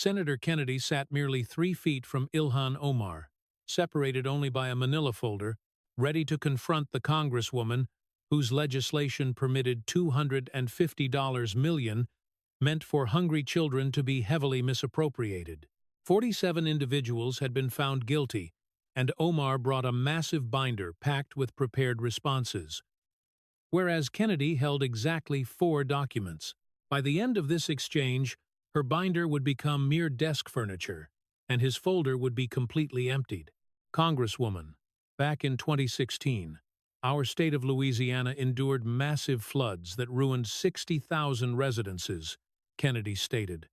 Senator Kennedy sat merely 3 feet from Ilhan Omar, separated only by a manila folder, ready to confront the Congresswoman whose legislation permitted $250 million meant for hungry children to be heavily misappropriated. 47 individuals had been found guilty, and Omar brought a massive binder packed with prepared responses, whereas Kennedy held exactly 4 documents. By the end of this exchange, her binder would become mere desk furniture, and his folder would be completely emptied. Congresswoman, back in 2016, our state of Louisiana endured massive floods that ruined 60,000 residences, Kennedy stated,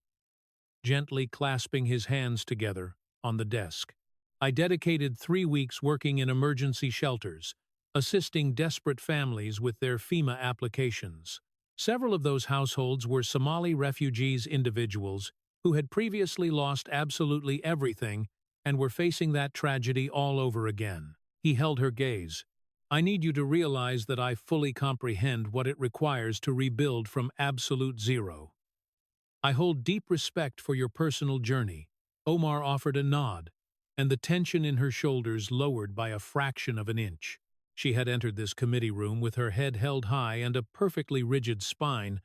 gently clasping his hands together on the desk. I dedicated 3 weeks working in emergency shelters, assisting desperate families with their FEMA applications. Several of those households were Somali refugees, individuals who had previously lost absolutely everything and were facing that tragedy all over again. He held her gaze. I need you to realize that I fully comprehend what it requires to rebuild from absolute zero. I hold deep respect for your personal journey. Omar offered a nod, and the tension in her shoulders lowered by a fraction of an inch. She had entered this committee room with her head held high and a perfectly rigid spine,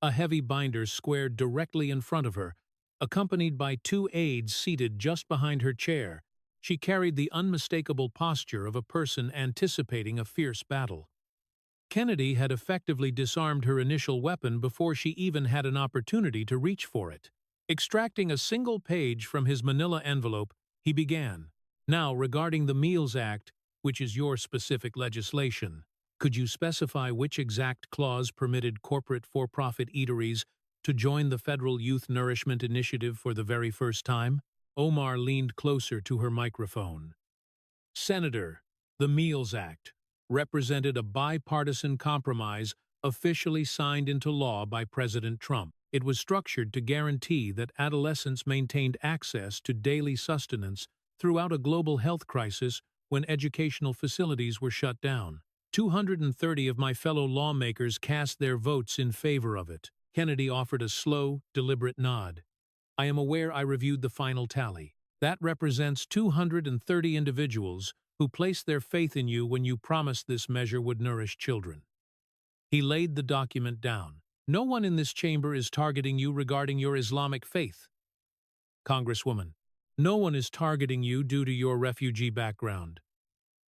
a heavy binder squared directly in front of her, accompanied by 2 aides seated just behind her chair. She carried the unmistakable posture of a person anticipating a fierce battle. Kennedy had effectively disarmed her initial weapon before she even had an opportunity to reach for it. Extracting a single page from his manila envelope, he began. Now, regarding the Meals Act, which is your specific legislation, could you specify which exact clause permitted corporate for-profit eateries to join the Federal Youth Nourishment Initiative for the very first time? Omar leaned closer to her microphone. Senator, the Meals Act represented a bipartisan compromise officially signed into law by President Trump. It was structured to guarantee that adolescents maintained access to daily sustenance throughout a global health crisis when educational facilities were shut down. 230 of my fellow lawmakers cast their votes in favor of it. Kennedy offered a slow, deliberate nod. I am aware I reviewed the final tally. That represents 230 individuals who placed their faith in you when you promised this measure would nourish children. He laid the document down. No one in this chamber is targeting you regarding your Islamic faith. Congresswoman, no one is targeting you due to your refugee background.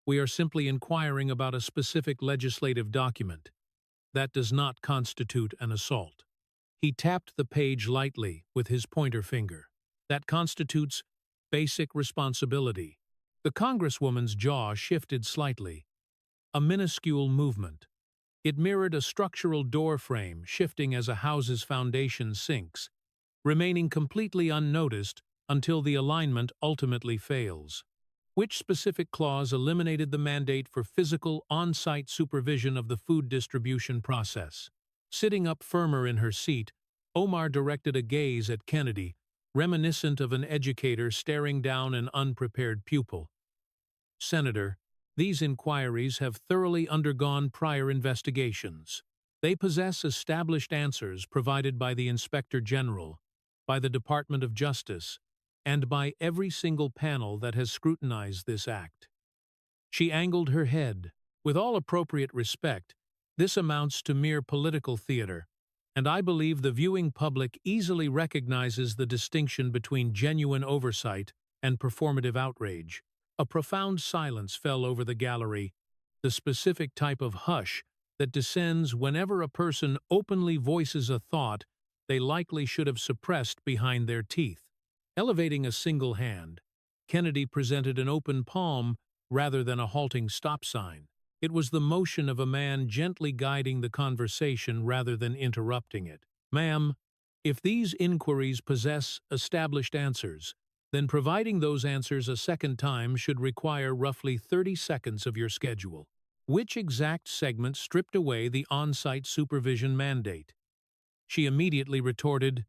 We are simply inquiring about a specific legislative document. That does not constitute an assault. He tapped the page lightly with his pointer finger. That constitutes basic responsibility. The Congresswoman's jaw shifted slightly. A minuscule movement. It mirrored a structural door frame shifting as a house's foundation sinks, remaining completely unnoticed until the alignment ultimately fails. Which specific clause eliminated the mandate for physical, on-site supervision of the food distribution process? Sitting up firmer in her seat, Omar directed a gaze at Kennedy, reminiscent of an educator staring down an unprepared pupil. Senator, these inquiries have thoroughly undergone prior investigations. They possess established answers provided by the Inspector General, by the Department of Justice, and by every single panel that has scrutinized this act. She angled her head. With all appropriate respect, this amounts to mere political theater, and I believe the viewing public easily recognizes the distinction between genuine oversight and performative outrage. A profound silence fell over the gallery, the specific type of hush that descends whenever a person openly voices a thought they likely should have suppressed behind their teeth. Elevating a single hand, Kennedy presented an open palm rather than a halting stop sign. It was the motion of a man gently guiding the conversation rather than interrupting it. Ma'am, if these inquiries possess established answers, then providing those answers a second time should require roughly 30 seconds of your schedule. Which exact segment stripped away the on-site supervision mandate? She immediately retorted,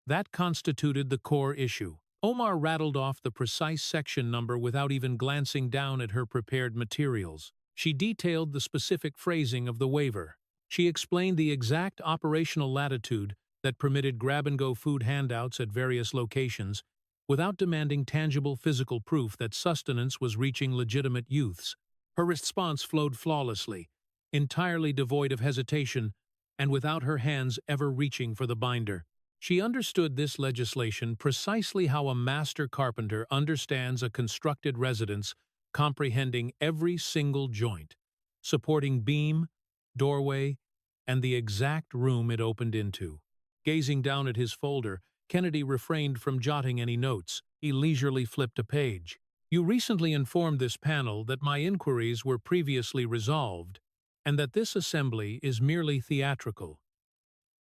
that constituted the core issue. Omar rattled off the precise section number without even glancing down at her prepared materials. She detailed the specific phrasing of the waiver. She explained the exact operational latitude that permitted grab-and-go food handouts at various locations without demanding tangible physical proof that sustenance was reaching legitimate youths. Her response flowed flawlessly, entirely devoid of hesitation, and without her hands ever reaching for the binder. She understood this legislation precisely how a master carpenter understands a constructed residence, comprehending every single joint, supporting beam, doorway, and the exact room it opened into. Gazing down at his folder, Kennedy refrained from jotting any notes. He leisurely flipped a page. "You recently informed this panel that my inquiries were previously resolved, and that this assembly is merely theatrical."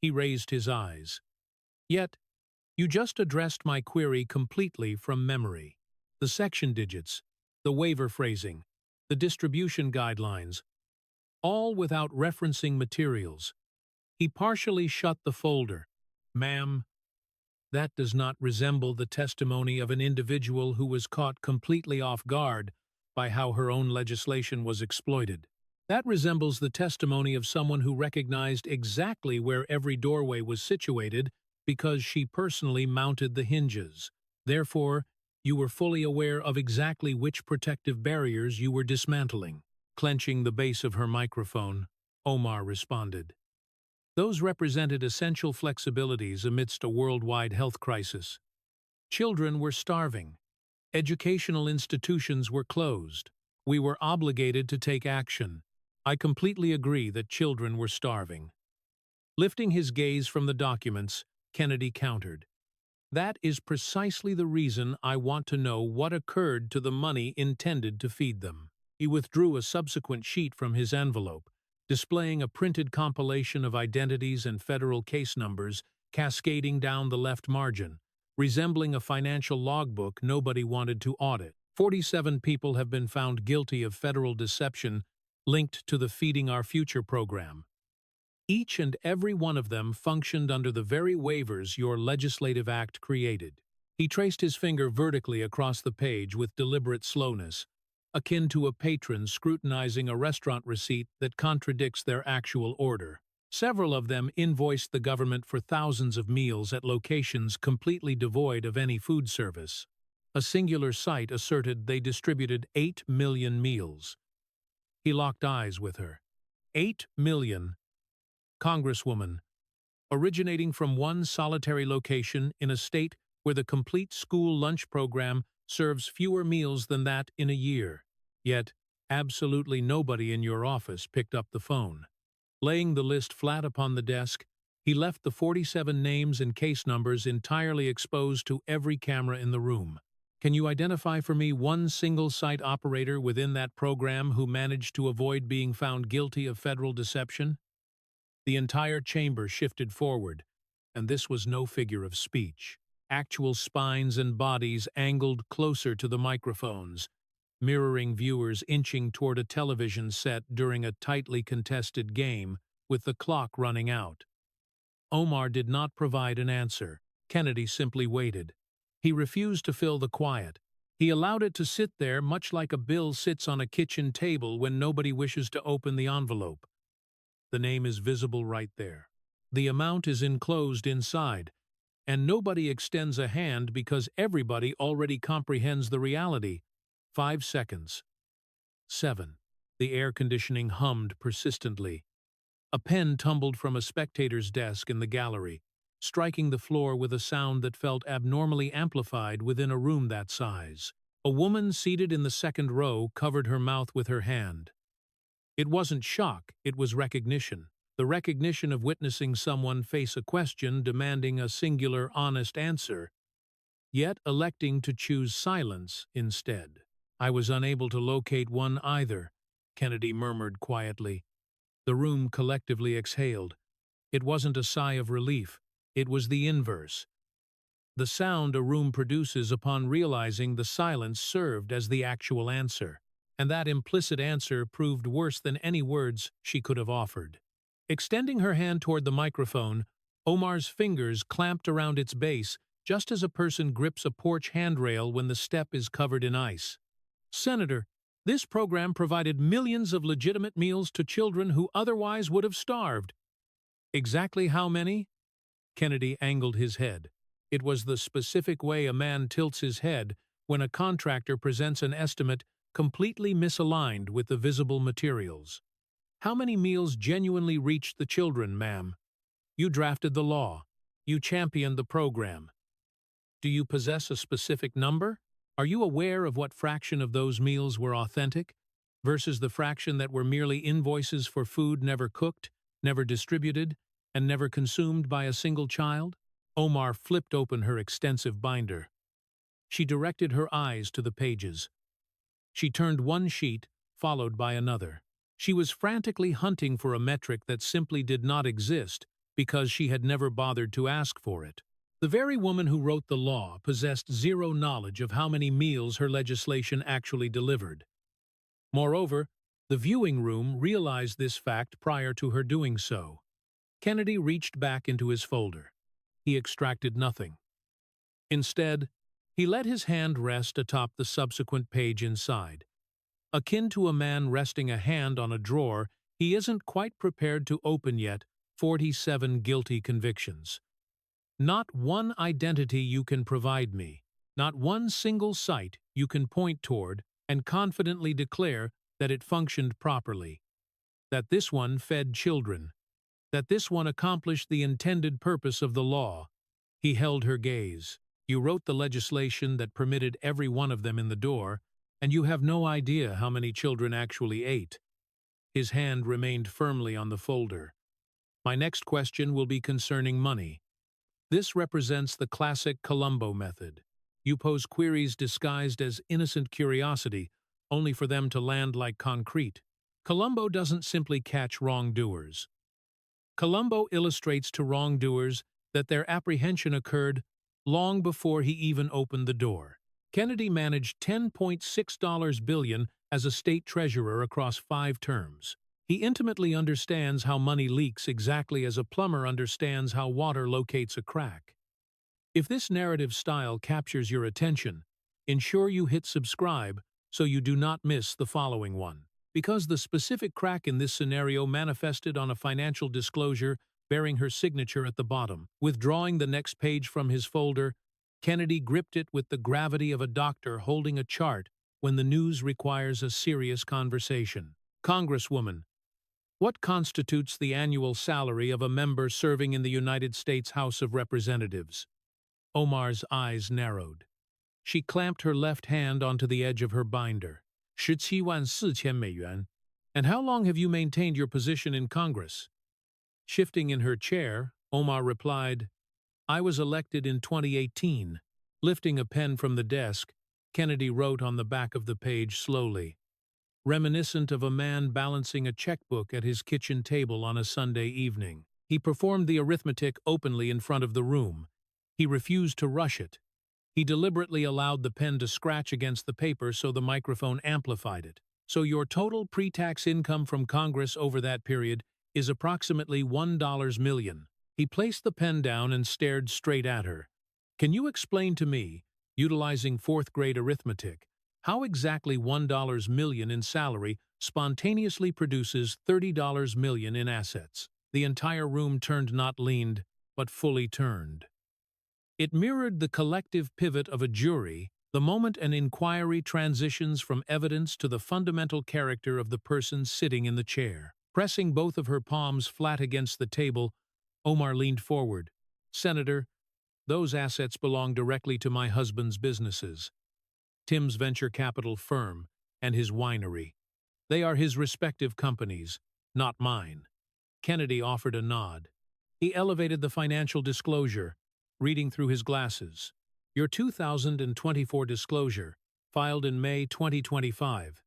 He raised his eyes. "Yet, you just addressed my query completely from memory. The section digits, the waiver phrasing, the distribution guidelines, all without referencing materials." He partially shut the folder. "Ma'am, that does not resemble the testimony of an individual who was caught completely off guard by how her own legislation was exploited. That resembles the testimony of someone who recognized exactly where every doorway was situated because she personally mounted the hinges. Therefore, you were fully aware of exactly which protective barriers you were dismantling." Clenching the base of her microphone, Omar responded. Those represented essential flexibilities amidst a worldwide health crisis. Children were starving. Educational institutions were closed. We were obligated to take action. I completely agree that children were starving. Lifting his gaze from the documents, Kennedy countered. "That is precisely the reason I want to know what occurred to the money intended to feed them." He withdrew a subsequent sheet from his envelope, displaying a printed compilation of identities and federal case numbers cascading down the left margin, resembling a financial logbook nobody wanted to audit. 47 people have been found guilty of federal deception linked to the Feeding Our Future program. Each and every one of them functioned under the very waivers your legislative act created. He traced his finger vertically across the page with deliberate slowness, akin to a patron scrutinizing a restaurant receipt that contradicts their actual order. Several of them invoiced the government for thousands of meals at locations completely devoid of any food service. A singular site asserted they distributed 8 million meals. He locked eyes with her. 8 million. Congresswoman, originating from one solitary location in a state where the complete school lunch program serves fewer meals than that in a year. Yet, absolutely nobody in your office picked up the phone. Laying the list flat upon the desk, he left the 47 names and case numbers entirely exposed to every camera in the room. "Can you identify for me one single site operator within that program who managed to avoid being found guilty of federal deception?" The entire chamber shifted forward, and this was no figure of speech. Actual spines and bodies angled closer to the microphones, mirroring viewers inching toward a television set during a tightly contested game with the clock running out. Omar did not provide an answer. Kennedy simply waited. He refused to fill the quiet. He allowed it to sit there much like a bill sits on a kitchen table when nobody wishes to open the envelope. The name is visible right there. The amount is enclosed inside, and nobody extends a hand because everybody already comprehends the reality. 5 seconds. 7. The air conditioning hummed persistently. A pen tumbled from a spectator's desk in the gallery, striking the floor with a sound that felt abnormally amplified within a room that size. A woman seated in the second row covered her mouth with her hand. It wasn't shock, it was recognition. The recognition of witnessing someone face a question demanding a singular, honest answer, yet electing to choose silence instead. "I was unable to locate one either," Kennedy murmured quietly. The room collectively exhaled. It wasn't a sigh of relief, it was the inverse. The sound a room produces upon realizing the silence served as the actual answer, and that implicit answer proved worse than any words she could have offered. Extending her hand toward the microphone, Omar's fingers clamped around its base just as a person grips a porch handrail when the step is covered in ice. "Senator, this program provided millions of legitimate meals to children who otherwise would have starved." "Exactly how many?" Kennedy angled his head. It was the specific way a man tilts his head when a contractor presents an estimate completely misaligned with the visible materials. How many meals genuinely reached the children, ma'am? You drafted the law. You championed the program. Do you possess a specific number? Are you aware of what fraction of those meals were authentic versus the fraction that were merely invoices for food never cooked, never distributed, and never consumed by a single child? Omar flipped open her extensive binder. She directed her eyes to the pages. She turned one sheet, followed by another. She was frantically hunting for a metric that simply did not exist because she had never bothered to ask for it. The very woman who wrote the law possessed zero knowledge of how many meals her legislation actually delivered. Moreover, the viewing room realized this fact prior to her doing so. Kennedy reached back into his folder. He extracted nothing. Instead, he let his hand rest atop the subsequent page inside. Akin to a man resting a hand on a drawer he isn't quite prepared to open yet, 47 guilty convictions. Not one identity you can provide me, not one single site you can point toward and confidently declare that it functioned properly, that this one fed children, that this one accomplished the intended purpose of the law. He held her gaze. You wrote the legislation that permitted every one of them in the door, and you have no idea how many children actually ate. His hand remained firmly on the folder. My next question will be concerning money. This represents the classic Columbo method. You pose queries disguised as innocent curiosity, only for them to land like concrete. Columbo doesn't simply catch wrongdoers. Columbo illustrates to wrongdoers that their apprehension occurred long before he even opened the door. Kennedy managed $10.6 billion as a state treasurer across 5 terms. He intimately understands how money leaks exactly as a plumber understands how water locates a crack. If this narrative style captures your attention, ensure you hit subscribe so you do not miss the following one. Because the specific crack in this scenario manifested on a financial disclosure bearing her signature at the bottom. Withdrawing the next page from his folder, Kennedy gripped it with the gravity of a doctor holding a chart when the news requires a serious conversation. Congresswoman, what constitutes the annual salary of a member serving in the United States House of Representatives? Omar's eyes narrowed. She clamped her left hand onto the edge of her binder. 17,400 美元. And how long have you maintained your position in Congress? Shifting in her chair, Omar replied, I was elected in 2018. Lifting a pen from the desk, Kennedy wrote on the back of the page slowly, reminiscent of a man balancing a checkbook at his kitchen table on a Sunday evening. He performed the arithmetic openly in front of the room. He refused to rush it. He deliberately allowed the pen to scratch against the paper so the microphone amplified it. So your total pre-tax income from Congress over that period is approximately $1 million. He placed the pen down and stared straight at her. Can you explain to me, utilizing 4th-grade arithmetic, how exactly $1 million in salary spontaneously produces $30 million in assets? The entire room turned, not leaned, but fully turned. It mirrored the collective pivot of a jury the moment an inquiry transitions from evidence to the fundamental character of the person sitting in the chair. Pressing both of her palms flat against the table, Omar leaned forward. Senator, those assets belong directly to my husband's businesses, Tim's venture capital firm and his winery. They are his respective companies, not mine. Kennedy offered a nod. He elevated the financial disclosure, reading through his glasses. Your 2024 disclosure, filed in May 2025.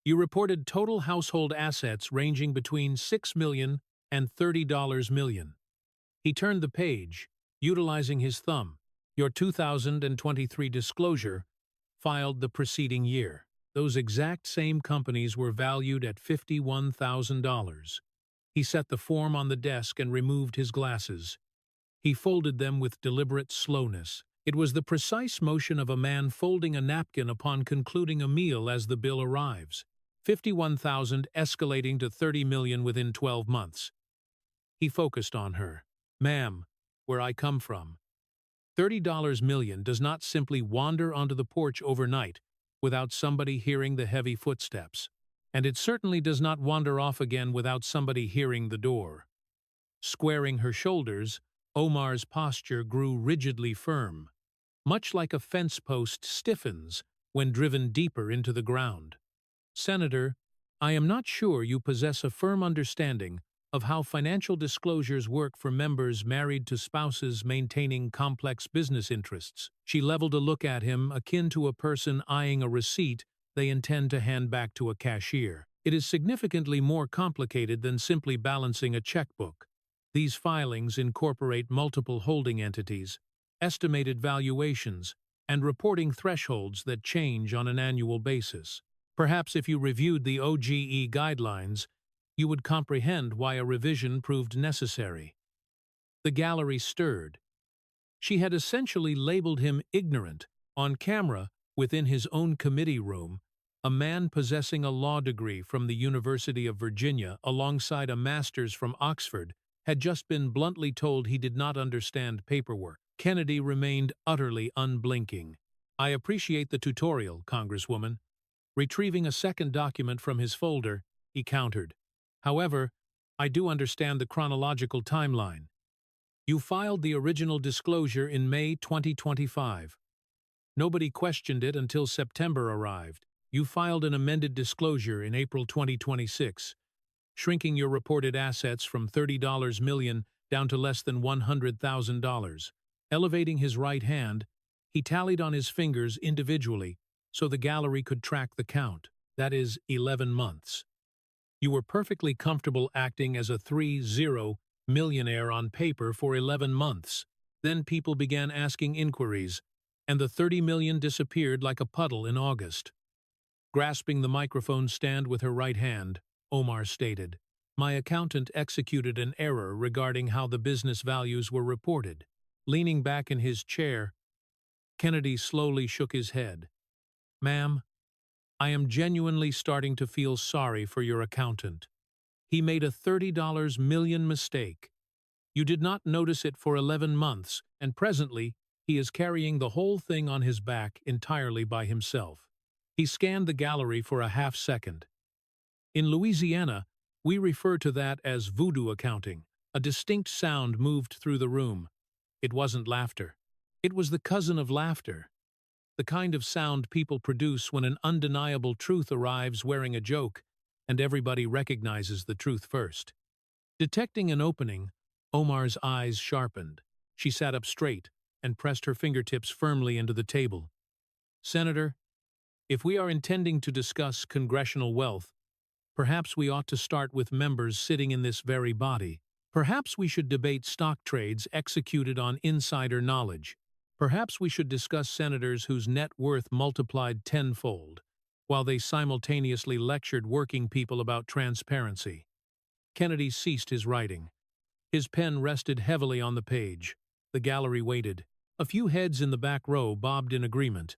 You reported total household assets ranging between $6 million and $30 million. He turned the page, utilizing his thumb. Your 2023 disclosure, filed the preceding year. Those exact same companies were valued at $51,000. He set the form on the desk and removed his glasses. He folded them with deliberate slowness. It was the precise motion of a man folding a napkin upon concluding a meal as the bill arrives. 51,000 escalating to 30 million within 12 months. He focused on her. Ma'am, where I come from. $30 million does not simply wander onto the porch overnight without somebody hearing the heavy footsteps. And it certainly does not wander off again without somebody hearing the door. Squaring her shoulders, Omar's posture grew rigidly firm, much like a fence post stiffens when driven deeper into the ground. Senator, I am not sure you possess a firm understanding of how financial disclosures work for members married to spouses maintaining complex business interests. She leveled a look at him akin to a person eyeing a receipt they intend to hand back to a cashier. It is significantly more complicated than simply balancing a checkbook. These filings incorporate multiple holding entities, estimated valuations, and reporting thresholds that change on an annual basis. Perhaps if you reviewed the OGE guidelines, you would comprehend why a revision proved necessary. The gallery stirred. She had essentially labeled him ignorant on camera within his own committee room, a man possessing a law degree from the University of Virginia alongside a master's from Oxford had just been bluntly told he did not understand paperwork. Kennedy remained utterly unblinking. I appreciate the tutorial, Congresswoman. Retrieving a second document from his folder, he countered. However, I do understand the chronological timeline. You filed the original disclosure in May 2025. Nobody questioned it until September arrived. You filed an amended disclosure in April 2026, shrinking your reported assets from $30 million down to less than $100,000. Elevating his right hand, he tallied on his fingers individually so the gallery could track the count. That is 11 months. You were perfectly comfortable acting as a 3-0 millionaire on paper for 11 months. Then people began asking inquiries, and the $30 million disappeared like a puddle in August. Grasping the microphone stand with her right hand, Omar stated, "My accountant executed an error regarding how the business values were reported." Leaning back in his chair, Kennedy slowly shook his head. "Ma'am, I am genuinely starting to feel sorry for your accountant. He made a $30 million mistake. You did not notice it for 11 months, and presently he is carrying the whole thing on his back entirely by himself." He scanned the gallery for a half-second. "In Louisiana, we refer to that as voodoo accounting." A distinct sound moved through the room. It wasn't laughter. It was the cousin of laughter. The kind of sound people produce when an undeniable truth arrives wearing a joke, and everybody recognizes the truth first. Detecting an opening, Omar's eyes sharpened. She sat up straight and pressed her fingertips firmly into the table. "Senator, if we are intending to discuss congressional wealth, perhaps we ought to start with members sitting in this very body. Perhaps we should debate stock trades executed on insider knowledge. Perhaps we should discuss senators whose net worth multiplied tenfold, while they simultaneously lectured working people about transparency." Kennedy ceased his writing. His pen rested heavily on the page. The gallery waited. A few heads in the back row bobbed in agreement.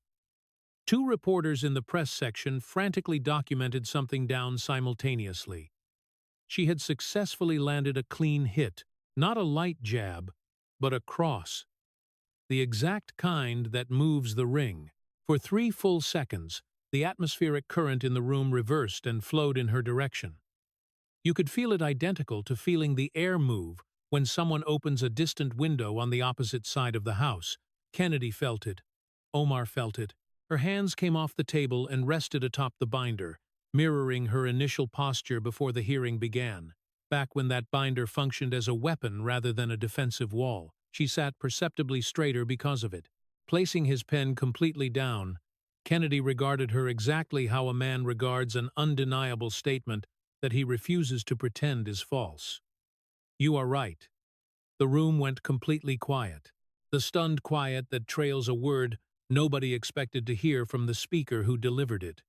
Two reporters in the press section frantically documented something down simultaneously. She had successfully landed a clean hit, not a light jab, but a cross. The exact kind that moves the ring. For 3 full seconds, the atmospheric current in the room reversed and flowed in her direction. You could feel it identical to feeling the air move when someone opens a distant window on the opposite side of the house. Kennedy felt it. Omar felt it. Her hands came off the table and rested atop the binder, mirroring her initial posture before the hearing began. Back when that binder functioned as a weapon rather than a defensive wall, she sat perceptibly straighter because of it. Placing his pen completely down, Kennedy regarded her exactly how a man regards an undeniable statement that he refuses to pretend is false. "You are right." The room went completely quiet, the stunned quiet that trails a word nobody expected to hear from the speaker who delivered it.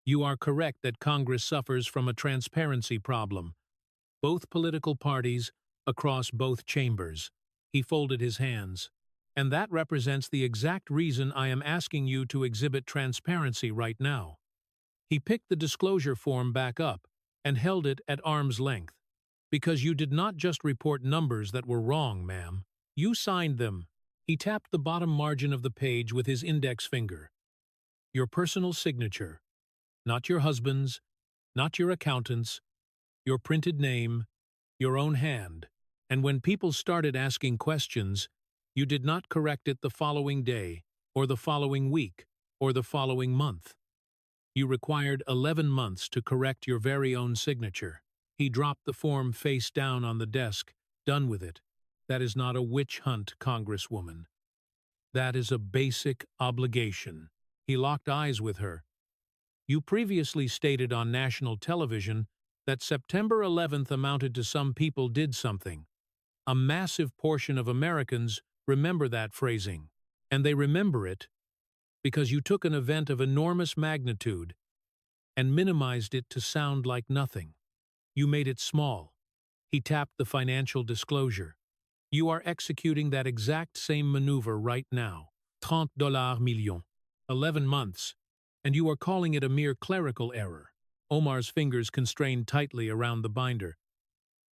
"You are correct that Congress suffers from a transparency problem. Both political parties, across both chambers." He folded his hands. "And that represents the exact reason I am asking you to exhibit transparency right now." He picked the disclosure form back up and held it at arm's length. "Because you did not just report numbers that were wrong, ma'am. You signed them. He tapped the bottom margin of the page with his index finger. Your personal signature. Not your husband's, not your accountant's, your printed name, your own hand. And when people started asking questions, you did not correct it the following day, or the following week, or the following month. You required 11 months to correct your very own signature. He dropped the form face down on the desk, done with it. That is not a witch hunt, Congresswoman. That is a basic obligation. He locked eyes with her. You previously stated on national television that September 11th amounted to some people did something. A massive portion of Americans remember that phrasing, and they remember it because you took an event of enormous magnitude and minimized it to sound like nothing. You made it small. He tapped the financial disclosure. You are executing that exact same maneuver right now. $30 million. 11 months. And you are calling it a mere clerical error. Omar's fingers constrained tightly around the binder.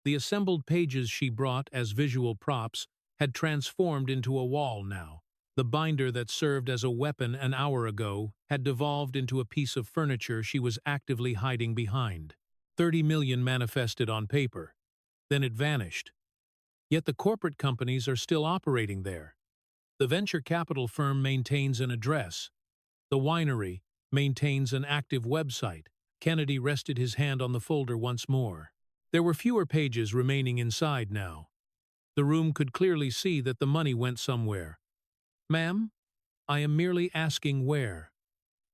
The assembled pages she brought as visual props had transformed into a wall now. The binder that served as a weapon an hour ago had devolved into a piece of furniture she was actively hiding behind. 30 million manifested on paper. Then it vanished. Yet the corporate companies are still operating there. The venture capital firm maintains an address. The winery maintains an active website. Kennedy rested his hand on the folder once more. There were fewer pages remaining inside now. The room could clearly see that the money went somewhere. Ma'am, I am merely asking where.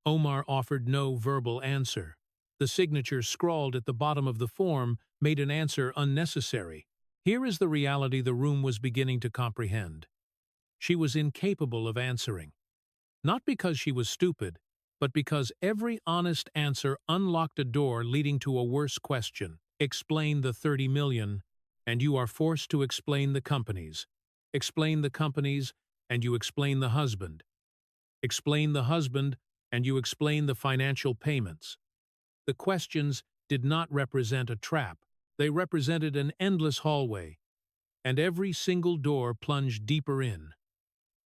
Omar offered no verbal answer. The signature scrawled at the bottom of the form made an answer unnecessary. Here is the reality the room was beginning to comprehend. She was incapable of answering. Not because she was stupid, but because every honest answer unlocked a door leading to a worse question. Explain the 30 million, and you are forced to explain the companies. Explain the companies, and you explain the husband. Explain the husband, and you explain the financial payments. The questions did not represent a trap. They represented an endless hallway, and every single door plunged deeper in.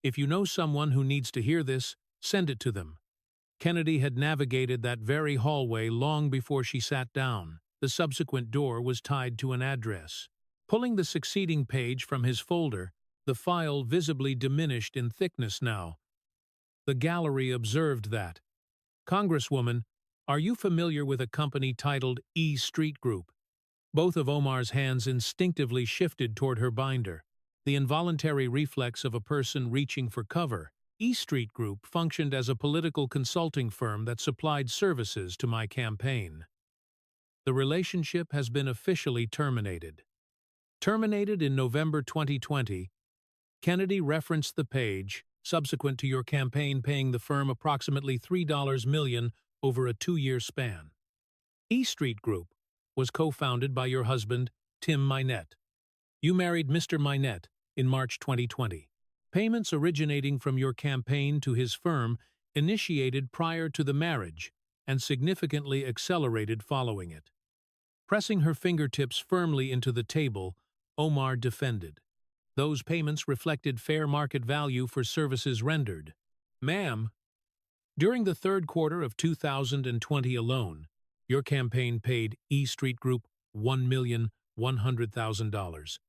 If you know someone who needs to hear this, send it to them. Kennedy had navigated that very hallway long before she sat down. The subsequent door was tied to an address. Pulling the succeeding page from his folder, the file visibly diminished in thickness now. The gallery observed that. Congresswoman, are you familiar with a company titled E Street Group? Both of Omar's hands instinctively shifted toward her binder. The involuntary reflex of a person reaching for cover. E Street Group functioned as a political consulting firm that supplied services to my campaign. The relationship has been officially terminated. Terminated in November 2020, Kennedy referenced the page, subsequent to your campaign paying the firm approximately $3 million over a 2-year span. E Street Group was co-founded by your husband, Tim Minette. You married Mr. Minette in March 2020. Payments originating from your campaign to his firm initiated prior to the marriage and significantly accelerated following it. Pressing her fingertips firmly into the table, Omar defended. Those payments reflected fair market value for services rendered. Ma'am, during the third quarter of 2020 alone, your campaign paid E Street Group $1,100,000.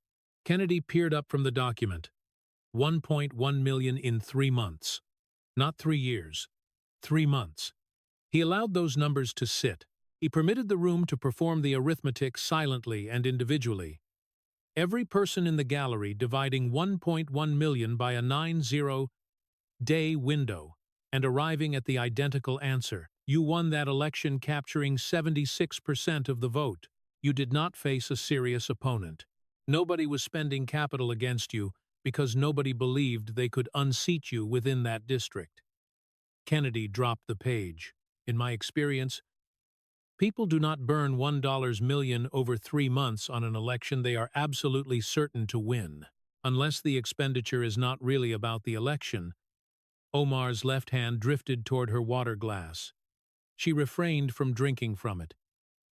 Kennedy peered up from the document. 1.1 million in 3 months. Not 3 years. 3 months. He allowed those numbers to sit. He permitted the room to perform the arithmetic silently and individually. Every person in the gallery dividing 1.1 million by a 90-day window and arriving at the identical answer. You won that election capturing 76% of the vote. You did not face a serious opponent. Nobody was spending capital against you because nobody believed they could unseat you within that district. Kennedy dropped the page. In my experience, people do not burn $1 million over 3 months on an election they are absolutely certain to win, unless the expenditure is not really about the election. Omar's left hand drifted toward her water glass. She refrained from drinking from it.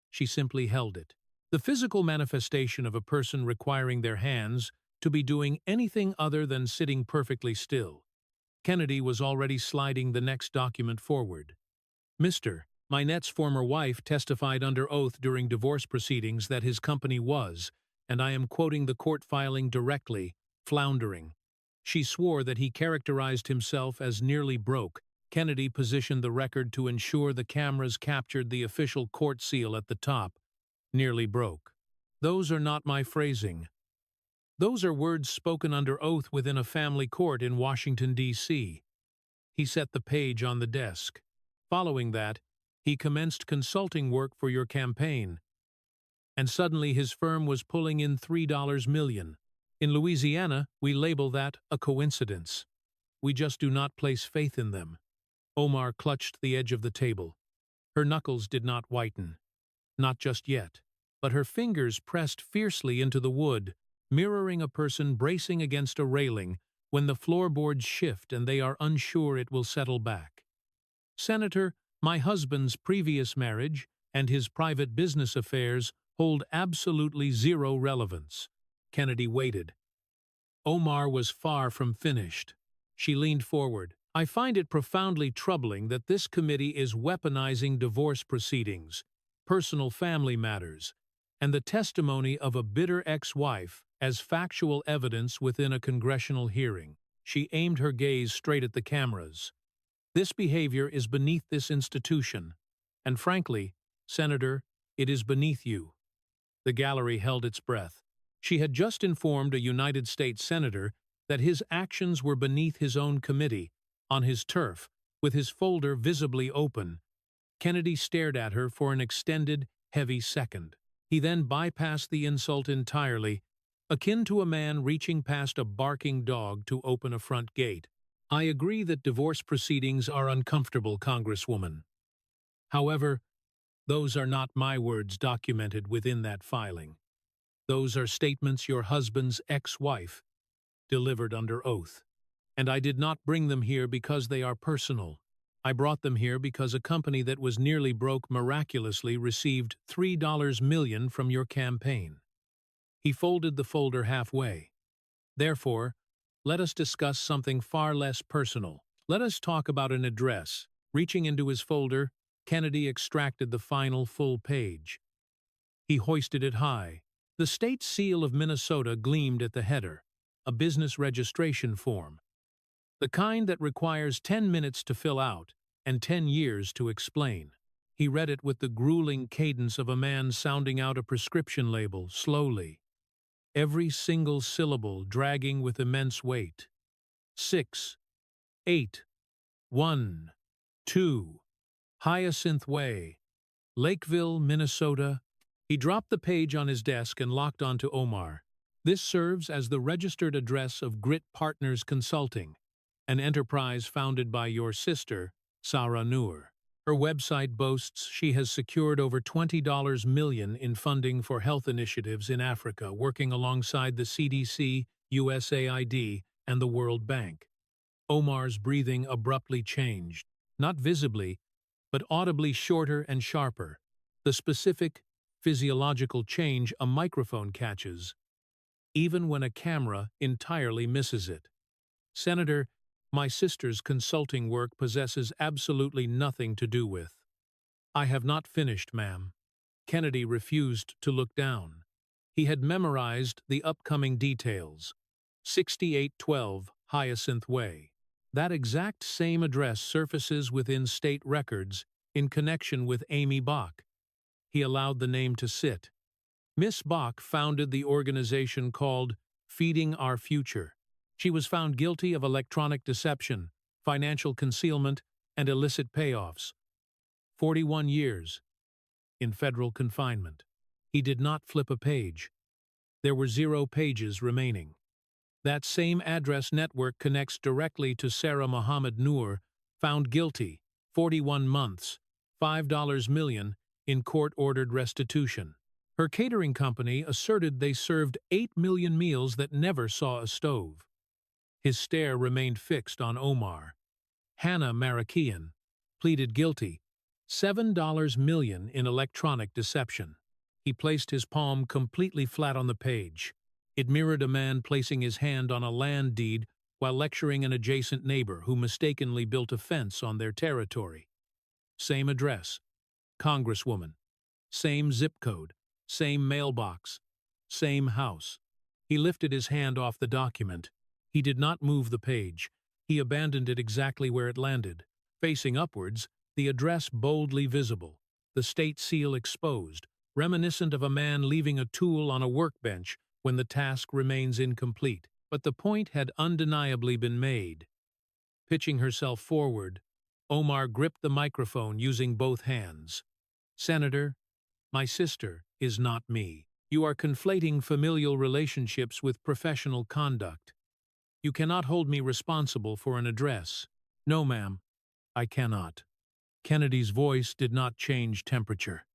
She simply held it. The physical manifestation of a person requiring their hands to be doing anything other than sitting perfectly still. Kennedy was already sliding the next document forward. Mr. Minette's former wife testified under oath during divorce proceedings that his company was, and I am quoting the court filing directly, floundering. She swore that he characterized himself as nearly broke. Kennedy positioned the record to ensure the cameras captured the official court seal at the top. Nearly broke. Those are not my phrasing. Those are words spoken under oath within a family court in Washington, D.C. He set the page on the desk. Following that, he commenced consulting work for your campaign. And suddenly his firm was pulling in $3 million. In Louisiana, we label that a coincidence. We just do not place faith in them. Omar clutched the edge of the table. Her knuckles did not whiten. Not just yet. But her fingers pressed fiercely into the wood, mirroring a person bracing against a railing when the floorboards shift and they are unsure it will settle back. Senator, my husband's previous marriage and his private business affairs hold absolutely zero relevance. Kennedy waited. Omar was far from finished. She leaned forward. I find it profoundly troubling that this committee is weaponizing divorce proceedings, personal family matters, and the testimony of a bitter ex-wife as factual evidence within a congressional hearing. She aimed her gaze straight at the cameras. This behavior is beneath this institution, and frankly, Senator, it is beneath you. The gallery held its breath. She had just informed a United States senator that his actions were beneath his own committee, on his turf, with his folder visibly open. Kennedy stared at her for an extended, heavy second. He then bypassed the insult entirely, akin to a man reaching past a barking dog to open a front gate. I agree that divorce proceedings are uncomfortable, Congresswoman. However, those are not my words documented within that filing. Those are statements your husband's ex-wife delivered under oath. And I did not bring them here because they are personal. I brought them here because a company that was nearly broke miraculously received $3 million from your campaign. He folded the folder halfway. Therefore, let us discuss something far less personal. Let us talk about an address. Reaching into his folder, Kennedy extracted the final full page. He hoisted it high. The state seal of Minnesota gleamed at the header, a business registration form. The kind that requires 10 minutes to fill out and 10 years to explain. He read it with the grueling cadence of a man sounding out a prescription label, slowly. Every single syllable dragging with immense weight. 6, 8, 1, 2, Hyasin Way, Lakeville, Minnesota. He dropped the page on his desk and locked onto Omar. This serves as the registered address of Grit Partners Consulting, an enterprise founded by your sister, Sarah Noor. Her website boasts she has secured over $20 million in funding for health initiatives in Africa, working alongside the CDC, USAID, and the World Bank. Omar's breathing abruptly changed, not visibly, but audibly shorter and sharper, the specific, physiological change a microphone catches, even when a camera entirely misses it. Senator, my sister's consulting work possesses absolutely nothing to do with. I have not finished, ma'am. Kennedy refused to look down. He had memorized the upcoming details. 6812 Hyasin Way. That exact same address surfaces within state records in connection with Amy Bach. He allowed the name to sit. Miss Bach founded the organization called Feeding Our Future. She was found guilty of electronic deception, financial concealment, and illicit payoffs. 41 years in federal confinement. He did not flip a page. There were 0 pages remaining. That same address network connects directly to Sarah Muhammad Noor, found guilty, 41 months, $5 million in court-ordered restitution. Her catering company asserted they served 8 million meals that never saw a stove. His stare remained fixed on Omar. Hannah Marakian pleaded guilty, $7 million in electronic deception. He placed his palm completely flat on the page. It mirrored a man placing his hand on a land deed while lecturing an adjacent neighbor who mistakenly built a fence on their territory. Same address, Congresswoman. Same zip code, same mailbox, same house. He lifted his hand off the document. He did not move the page. He abandoned it exactly where it landed, facing upwards, the address boldly visible, the state seal exposed, reminiscent of a man leaving a tool on a workbench when the task remains incomplete. But the point had undeniably been made. Pitching herself forward, Omar gripped the microphone using both hands. "Senator, my sister is not me. You are conflating familial relationships with professional conduct. You cannot hold me responsible for an address." "No, ma'am, I cannot." Kennedy's voice did not change temperature.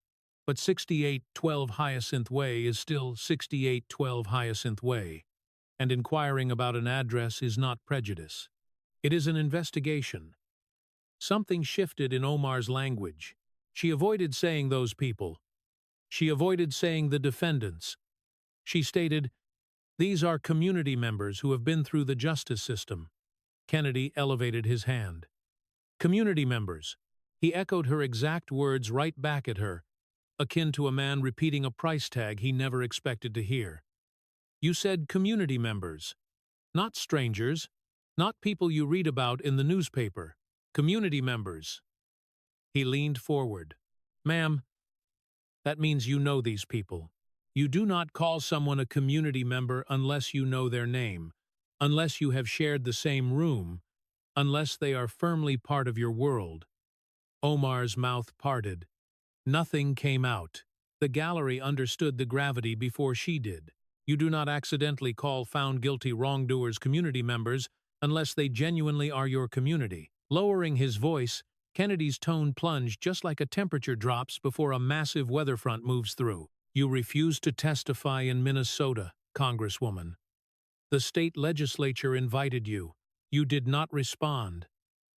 "But 6812 Hyasin Way is still 6812 Hyasin Way, and inquiring about an address is not prejudice. It is an investigation." Something shifted in Omar's language. She avoided saying those people. She avoided saying the defendants. She stated, "These are community members who have been through the justice system." Kennedy elevated his hand. "Community members." He echoed her exact words right back at her, akin to a man repeating a price tag he never expected to hear. "You said community members. Not strangers. Not people you read about in the newspaper. Community members." He leaned forward. "Ma'am, that means you know these people. You do not call someone a community member unless you know their name, unless you have shared the same room, unless they are firmly part of your world." Omar's mouth parted. Nothing came out. The gallery understood the gravity before she did. You do not accidentally call found guilty wrongdoers community members unless they genuinely are your community. Lowering his voice, Kennedy's tone plunged just like a temperature drops before a massive weather front moves through. "You refused to testify in Minnesota, Congresswoman. The state legislature invited you. You did not respond.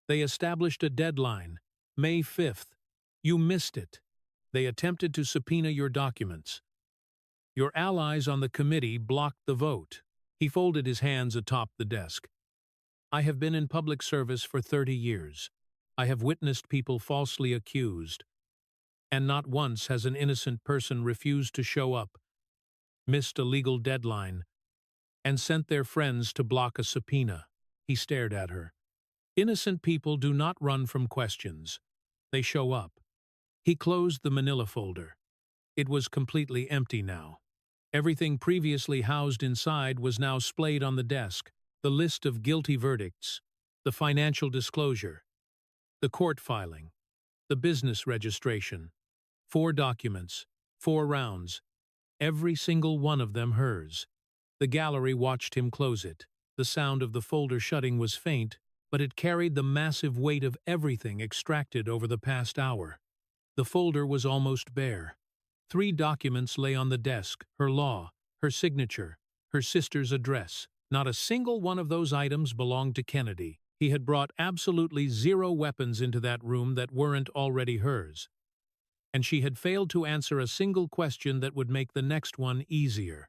They established a deadline, May 5th. You missed it. They attempted to subpoena your documents. Your allies on the committee blocked the vote." He folded his hands atop the desk. "I have been in public service for 30 years. I have witnessed people falsely accused, and not once has an innocent person refused to show up, missed a legal deadline, and sent their friends to block a subpoena." He stared at her. "Innocent people do not run from questions. They show up." He closed the manila folder. It was completely empty now. Everything previously housed inside was now splayed on the desk: the list of guilty verdicts, the financial disclosure, the court filing, the business registration. 4 documents, 4 rounds, every single one of them hers. The gallery watched him close it. The sound of the folder shutting was faint, but it carried the massive weight of everything extracted over the past hour. The folder was almost bare. 3 documents lay on the desk: her law, her signature, her sister's address. Not a single one of those items belonged to Kennedy. He had brought absolutely 0 weapons into that room that weren't already hers. And she had failed to answer a single question that would make the next one easier.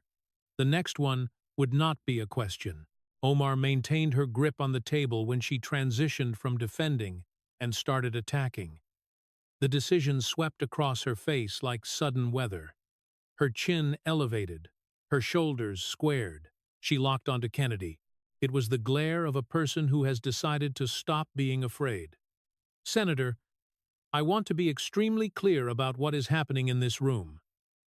The next one would not be a question. Omar maintained her grip on the table when she transitioned from defending and started attacking. The decision swept across her face like sudden weather. Her chin elevated, her shoulders squared. She locked onto Kennedy. It was the glare of a person who has decided to stop being afraid. "Senator, I want to be extremely clear about what is happening in this room."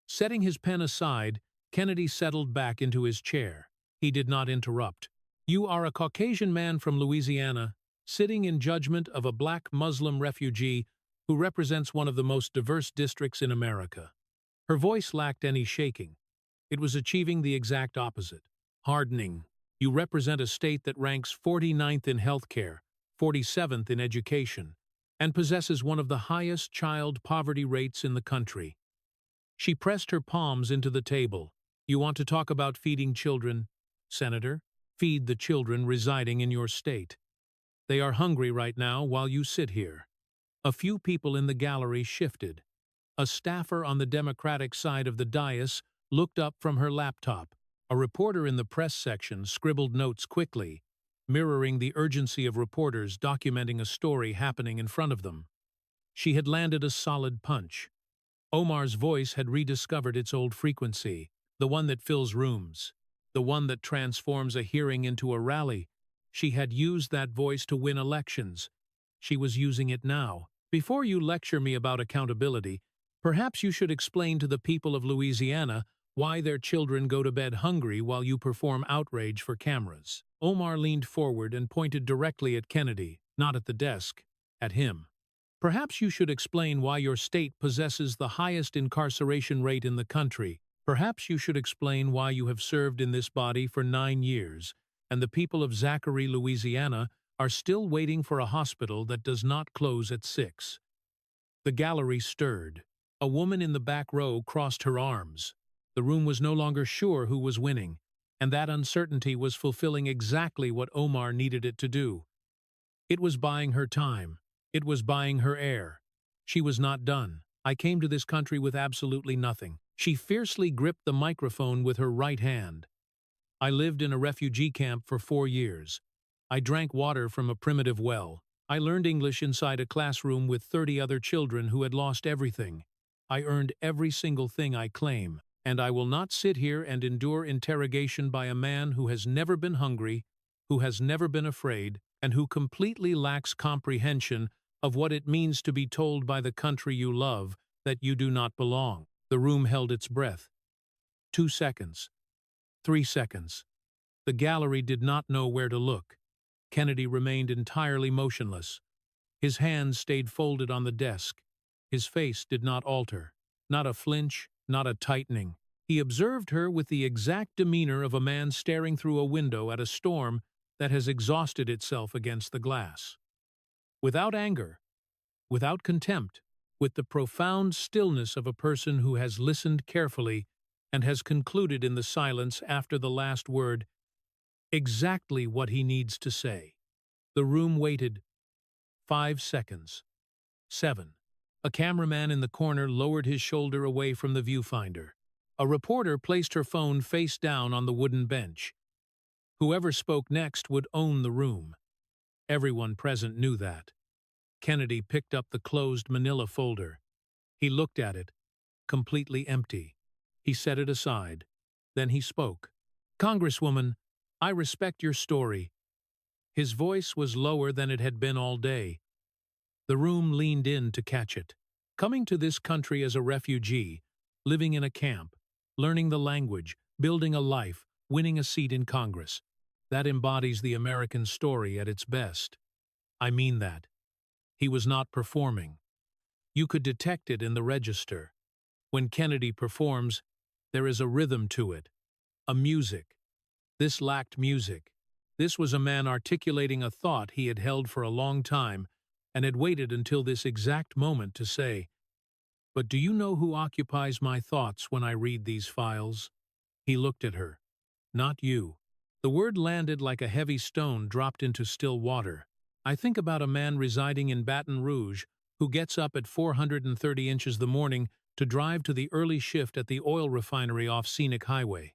Setting his pen aside, Kennedy settled back into his chair. He did not interrupt. "You are a Caucasian man from Louisiana, sitting in judgment of a black Muslim refugee who represents one of the most diverse districts in America." Her voice lacked any shaking. It was achieving the exact opposite. "Hardening. You represent a state that ranks 49th in healthcare, 47th in education, and possesses one of the highest child poverty rates in the country." She pressed her palms into the table. "You want to talk about feeding children, Senator? Feed the children residing in your state. They are hungry right now while you sit here." A few people in the gallery shifted. A staffer on the Democratic side of the dais looked up from her laptop. A reporter in the press section scribbled notes quickly, mirroring the urgency of reporters documenting a story happening in front of them. She had landed a solid punch. Omar's voice had rediscovered its old frequency, the one that fills rooms, the one that transforms a hearing into a rally. She had used that voice to win elections. She was using it now. Before you lecture me about accountability, perhaps you should explain to the people of Louisiana why their children go to bed hungry while you perform outrage for cameras. Omar leaned forward and pointed directly at Kennedy, not at the desk, at him. Perhaps you should explain why your state possesses the highest incarceration rate in the country. Perhaps you should explain why you have served in this body for 9 years, and the people of Zachary, Louisiana, are still waiting for a hospital that does not close at 6. The gallery stirred. A woman in the back row crossed her arms. The room was no longer sure who was winning, and that uncertainty was fulfilling exactly what Omar needed it to do. It was buying her time. It was buying her air. She was not done. I came to this country with absolutely nothing. She fiercely gripped the microphone with her right hand. I lived in a refugee camp for 4 years. I drank water from a primitive well. I learned English inside a classroom with 30 other children who had lost everything. I earned every single thing I claim, and I will not sit here and endure interrogation by a man who has never been hungry, who has never been afraid, and who completely lacks comprehension of what it means to be told by the country you love that you do not belong. The room held its breath. 2 seconds. 3 seconds. The gallery did not know where to look. Kennedy remained entirely motionless. His hands stayed folded on the desk. His face did not alter. Not a flinch, not a tightening. He observed her with the exact demeanor of a man staring through a window at a storm that has exhausted itself against the glass. Without anger, without contempt, with the profound stillness of a person who has listened carefully and has concluded in the silence after the last word exactly what he needs to say. The room waited. 5 seconds. 7. A cameraman in the corner lowered his shoulder away from the viewfinder. A reporter placed her phone face down on the wooden bench. Whoever spoke next would own the room. Everyone present knew that. Kennedy picked up the closed manila folder. He looked at it, completely empty. He set it aside. Then he spoke. "Congresswoman, I respect your story." His voice was lower than it had been all day. The room leaned in to catch it. Coming to this country as a refugee, living in a camp, learning the language, building a life, winning a seat in Congress. That embodies the American story at its best. I mean that. He was not performing. You could detect it in the register. When Kennedy performs, there is a rhythm to it, a music. This lacked music. This was a man articulating a thought he had held for a long time and had waited until this exact moment to say, "But do you know who occupies my thoughts when I read these files?" He looked at her. "Not you." The word landed like a heavy stone dropped into still water. I think about a man residing in Baton Rouge who gets up at 430 inches the morning to drive to the early shift at the oil refinery off Scenic Highway.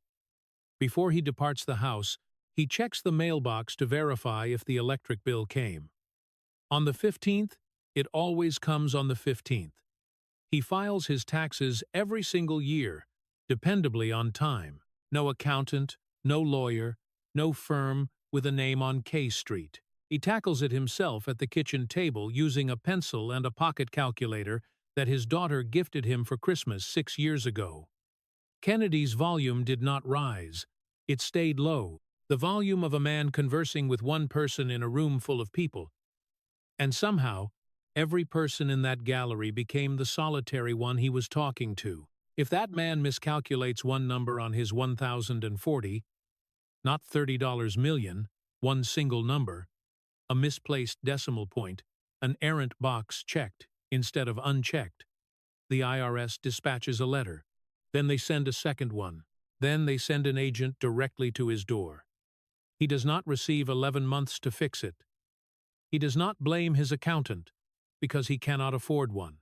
Before he departs the house, he checks the mailbox to verify if the electric bill came. On the 15th, it always comes on the 15th. He files his taxes every single year, dependably on time. No accountant, no lawyer, no firm with a name on K Street. He tackles it himself at the kitchen table using a pencil and a pocket calculator that his daughter gifted him for Christmas 6 years ago. Kennedy's volume did not rise. It stayed low, the volume of a man conversing with one person in a room full of people. And somehow, every person in that gallery became the solitary one he was talking to. If that man miscalculates one number on his 1040, not $30 million, one single number, a misplaced decimal point, an errant box checked instead of unchecked, the IRS dispatches a letter. Then they send a second one. Then they send an agent directly to his door. He does not receive 11 months to fix it. He does not blame his accountant, because he cannot afford one.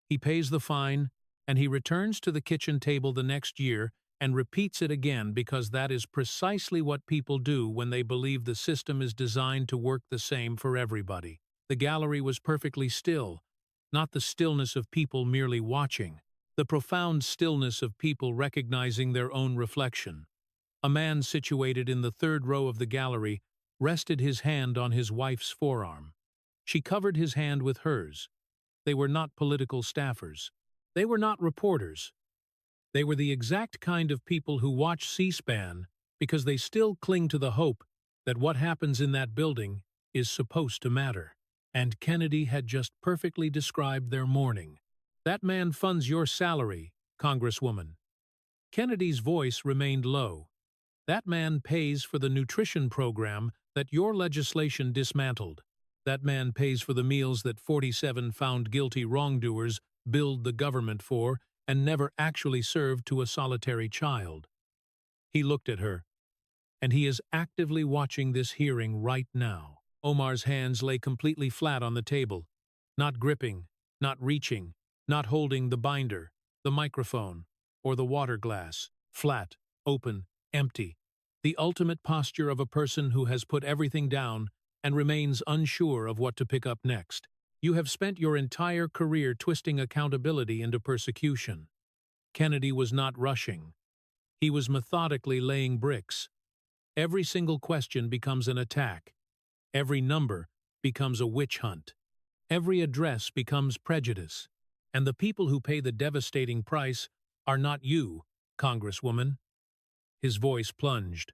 He pays the fine, and he returns to the kitchen table the next year and repeats it again because that is precisely what people do when they believe the system is designed to work the same for everybody. The gallery was perfectly still, not the stillness of people merely watching, the profound stillness of people recognizing their own reflection. A man situated in the third row of the gallery rested his hand on his wife's forearm. She covered his hand with hers. They were not political staffers. They were not reporters. They were the exact kind of people who watch C-SPAN because they still cling to the hope that what happens in that building is supposed to matter. And Kennedy had just perfectly described their morning. That man funds your salary, Congresswoman. Kennedy's voice remained low. That man pays for the nutrition program that your legislation dismantled. That man pays for the meals that 47 found guilty wrongdoers billed the government for and never actually served to a solitary child. He looked at her, and he is actively watching this hearing right now. Omar's hands lay completely flat on the table, not gripping, not reaching, not holding the binder, the microphone, or the water glass. Flat, open, empty. The ultimate posture of a person who has put everything down and remains unsure of what to pick up next. You have spent your entire career twisting accountability into persecution. Kennedy was not rushing. He was methodically laying bricks. Every single question becomes an attack. Every number becomes a witch hunt. Every address becomes prejudice. And the people who pay the devastating price are not you, Congresswoman. His voice plunged.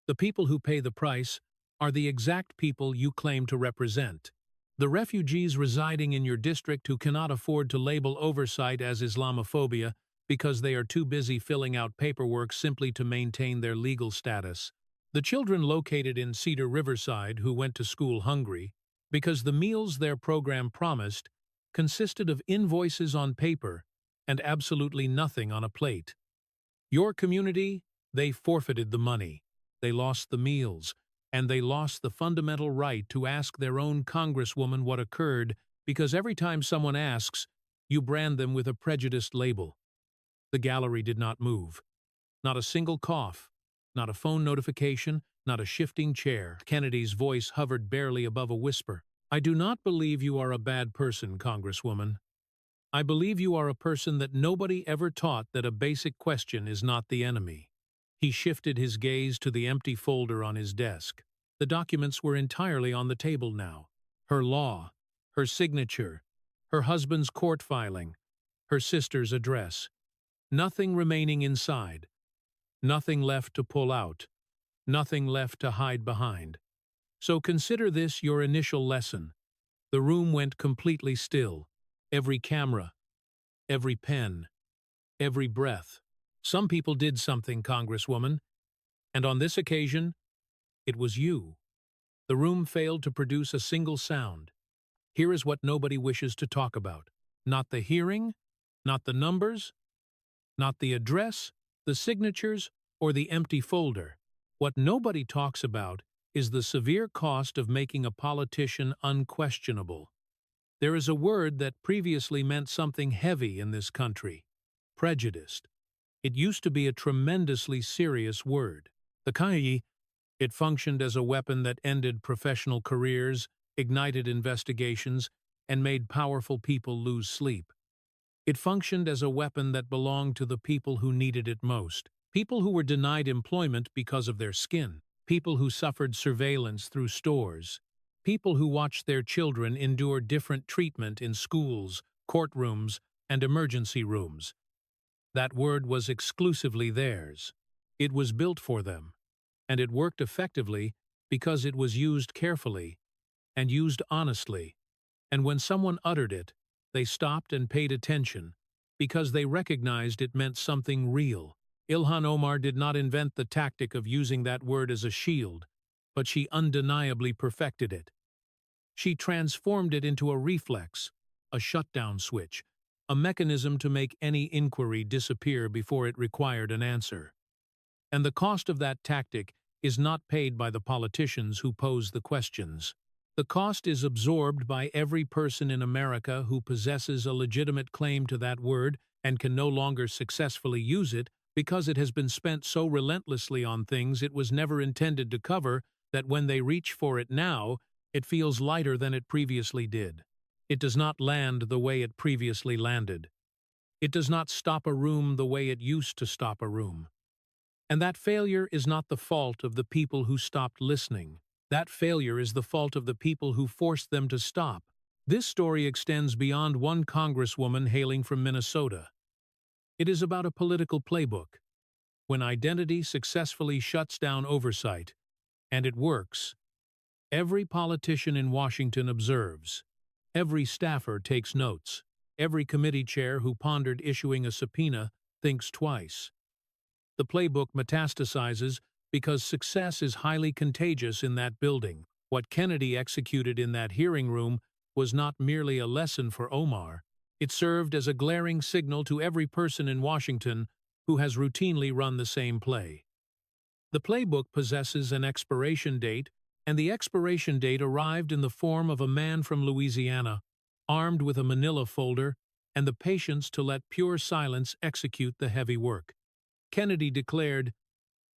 The people who pay the price are the exact people you claim to represent. The refugees residing in your district who cannot afford to label Oversight as Islamophobia because they are too busy filling out paperwork simply to maintain their legal status. The children located in Cedar Riverside who went to school hungry because the meals their program promised consisted of invoices on paper and absolutely nothing on a plate. Your community, they forfeited the money, they lost the meals, and they lost the fundamental right to ask their own congresswoman what occurred because every time someone asks, you brand them with a prejudiced label. The gallery did not move. Not a single cough, not a phone notification, not a shifting chair. Kennedy's voice hovered barely above a whisper. I do not believe you are a bad person, Congresswoman. I believe you are a person that nobody ever taught that a basic question is not the enemy. He shifted his gaze to the empty folder on his desk. The documents were entirely on the table now. Her law, her signature, her husband's court filing, her sister's address. Nothing remaining inside. Nothing left to pull out. Nothing left to hide behind. So consider this your initial lesson. The room went completely still. Every camera, every pen, every breath. Some people did something, Congresswoman, and on this occasion, it was you. The room failed to produce a single sound. Here is what nobody wishes to talk about. Not the hearing, not the numbers, not the address, the signatures, or the empty folder. What nobody talks about is the severe cost of making a politician unquestionable. There is a word that previously meant something heavy in this country: prejudiced. It used to be a tremendously serious word. The Kayi, it functioned as a weapon that ended professional careers, ignited investigations, and made powerful people lose sleep. It functioned as a weapon that belonged to the people who needed it most. People who were denied employment because of their skin. People who suffered surveillance through stores. People who watched their children endure different treatment in schools, courtrooms, and emergency rooms. That word was exclusively theirs. It was built for them, and it worked effectively because it was used carefully and used honestly. And when someone uttered it, they stopped and paid attention because they recognized it meant something real. Ilhan Omar did not invent the tactic of using that word as a shield, but she undeniably perfected it. She transformed it into a reflex, a shutdown switch, a mechanism to make any inquiry disappear before it required an answer. And the cost of that tactic is not paid by the politicians who pose the questions. The cost is absorbed by every person in America who possesses a legitimate claim to that word and can no longer successfully use it because it has been spent so relentlessly on things it was never intended to cover that when they reach for it now, it feels lighter than it previously did. It does not land the way it previously landed. It does not stop a room the way it used to stop a room. And that failure is not the fault of the people who stopped listening. That failure is the fault of the people who forced them to stop. This story extends beyond one Congresswoman hailing from Minnesota. It is about a political playbook. When identity successfully shuts down oversight, and it works, every politician in Washington observes. Every staffer takes notes. Every committee chair who pondered issuing a subpoena thinks twice. The playbook metastasizes because success is highly contagious in that building. What Kennedy executed in that hearing room was not merely a lesson for Omar. It served as a glaring signal to every person in Washington who has routinely run the same play. The playbook possesses an expiration date, and the expiration date arrived in the form of a man from Louisiana, armed with a manila folder and the patience to let pure silence execute the heavy work. Kennedy declared,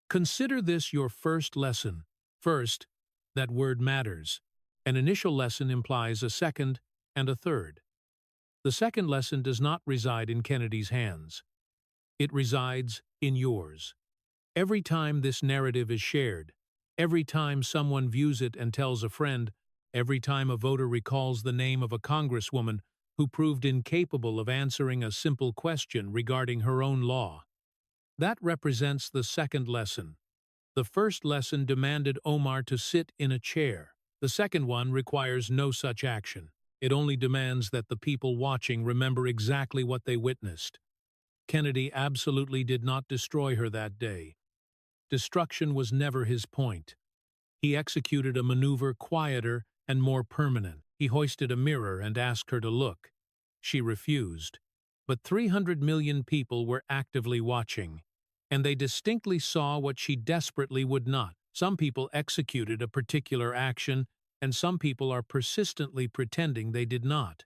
"Consider this your first lesson. First, that word matters. An initial lesson implies a second and a third. The second lesson does not reside in Kennedy's hands. It resides in yours. Every time this narrative is shared, every time someone views it and tells a friend, every time a voter recalls the name of a congresswoman who proved incapable of answering a simple question regarding her own law, that represents the second lesson. The first lesson demanded Omar to sit in a chair. The second one requires no such action. It only demands that the people watching remember exactly what they witnessed. Kennedy absolutely did not destroy her that day. Destruction was never his point. He executed a maneuver quieter and more permanent. He hoisted a mirror and asked her to look. She refused. But 300 million people were actively watching, and they distinctly saw what she desperately would not. Some people executed a particular action, and some people are persistently pretending they did not.